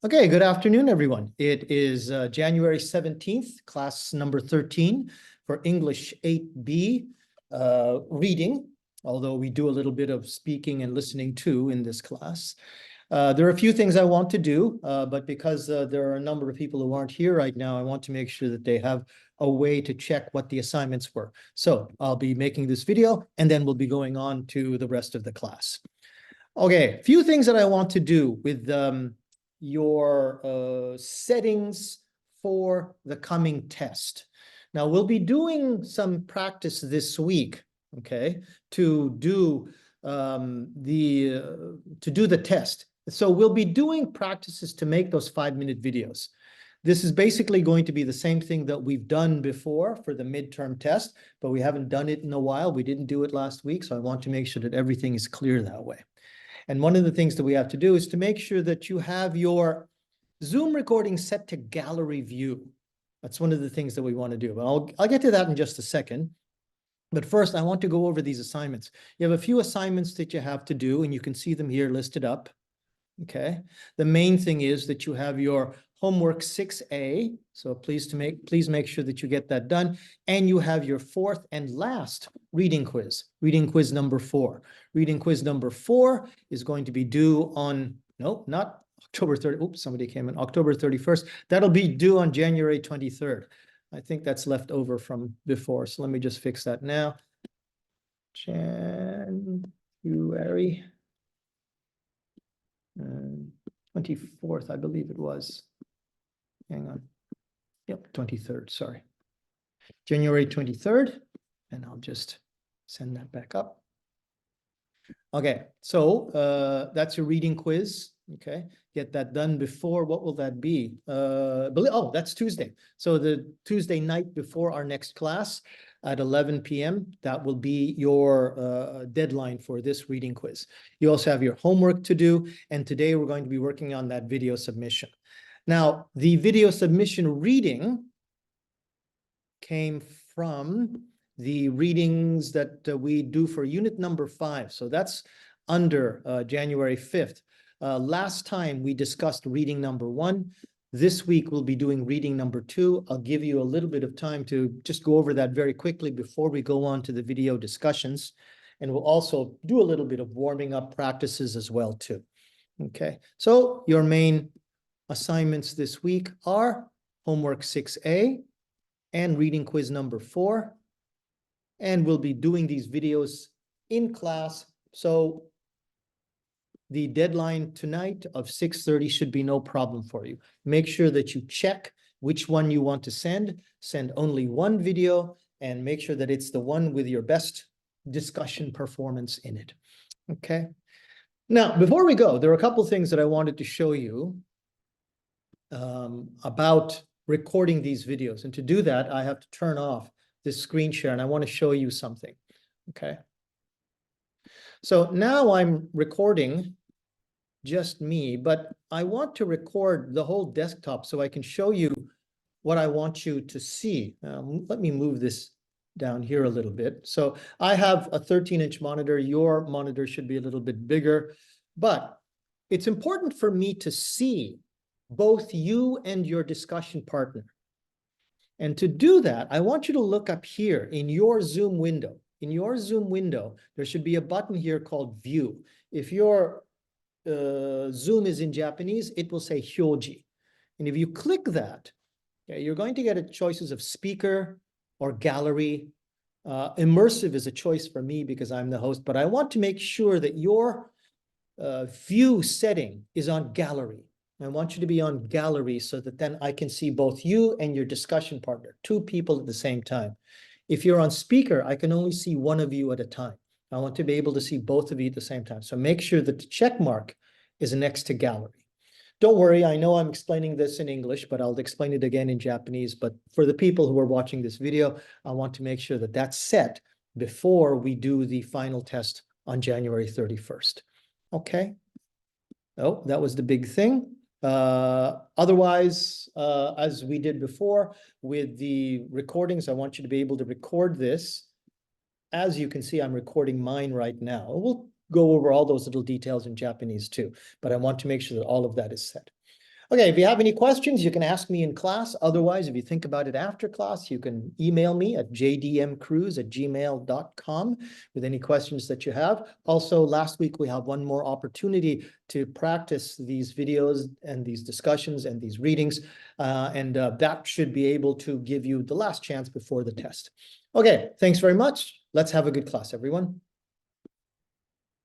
Okay, good afternoon, everyone. It is January 17th, class number 13 for English 8B reading, although we do a little bit of speaking and listening too in this class. There are a few things I want to do, but because there are a number of people who aren't here right now, I want to make sure that they have a way to check what the assignments were. So I'll be making this video, and then we'll be going on to the rest of the class. Okay, a few things that I want to do with your settings for the coming test. Now, we'll be doing some practice this week, okay, to do the test. So we'll be doing practices to make those 5-minute videos. This is basically going to be the same thing that we've done before for the midterm test, but we haven't done it in a while. We didn't do it last week, so I want to make sure that everything is clear that way. And one of the things that we have to do is to make sure that you have your Zoom recording set to gallery view. That's one of the things that we want to do. I'll get to that in just a second. But first, I want to go over these assignments. You have a few assignments that you have to do, and you can see them here listed up. Okay. The main thing is that you have your homework 6A. So please make sure that you get that done. And you have your fourth and last reading quiz number 4. Reading quiz number 4 is going to be due on, no, not October 30th. Oops, somebody came in, October 31st. That'll be due on January 23rd. I think that's left over from before. So let me just fix that now. January 24th, I believe it was. Hang on. Yep, 23rd, sorry. January 23rd, and I'll just send that back up. Okay, so that's your reading quiz. Okay, get that done before, what will that be? Oh, that's Tuesday. So the Tuesday night before our next class at 11 p.m., that will be your deadline for this reading quiz. You also have your homework to do, and today we're going to be working on that video submission. Now, the video submission reading came from the readings that we do for unit number 5. So that's under January 5th. Last time we discussed reading number 1. This week we'll be doing reading number 2. I'll give you a little bit of time to just go over that very quickly before we go on to the video discussions. And we'll also do a little bit of warming up practices as well too. Okay, so your main assignments this week are homework 6A and reading quiz number 4. And we'll be doing these videos in class. So the deadline tonight of 6:30 should be no problem for you. Make sure that you check which one you want to send. Send only one video and make sure that it's the one with your best discussion performance in it. Okay. Now, before we go, there are a couple things that I wanted to show you about recording these videos. And to do that, I have to turn off this screen share, and I want to show you something. Okay. So now I'm recording just me, but I want to record the whole desktop so I can show you what I want you to see. Let me move this down here a little bit. So I have a 13-inch monitor. Your monitor should be a little bit bigger, but it's important for me to see both you and your discussion partner. And to do that, I want you to look up here in your Zoom window. In your Zoom window, there should be a button here called View. If your Zoom is in Japanese, it will say Hyoji. And if you click that, okay, you're going to get choices of speaker or gallery. Immersive is a choice for me because I'm the host, but I want to make sure that your view setting is on gallery. I want you to be on gallery so that then I can see both you and your discussion partner, 2 people at the same time. If you're on speaker, I can only see one of you at a time. I want to be able to see both of you at the same time. So make sure that the check mark is next to gallery. Don't worry, I know I'm explaining this in English, but I'll explain it again in Japanese. But for the people who are watching this video, I want to make sure that that's set before we do the final test on January 31st. Okay. Oh, that was the big thing. Otherwise, as we did before with the recordings, I want you to be able to record this. As you can see, I'm recording mine right now. We'll go over all those little details in Japanese too, but I want to make sure that all of that is set. Okay, if you have any questions, you can ask me in class. Otherwise, if you think about it after class, you can email me at jdmcruz@gmail.com with any questions that you have. Also, last week, we have one more opportunity to practice these videos and these discussions and these readings. That should be able to give you the last chance before the test. Okay, thanks very much. Let's have a good class, everyone.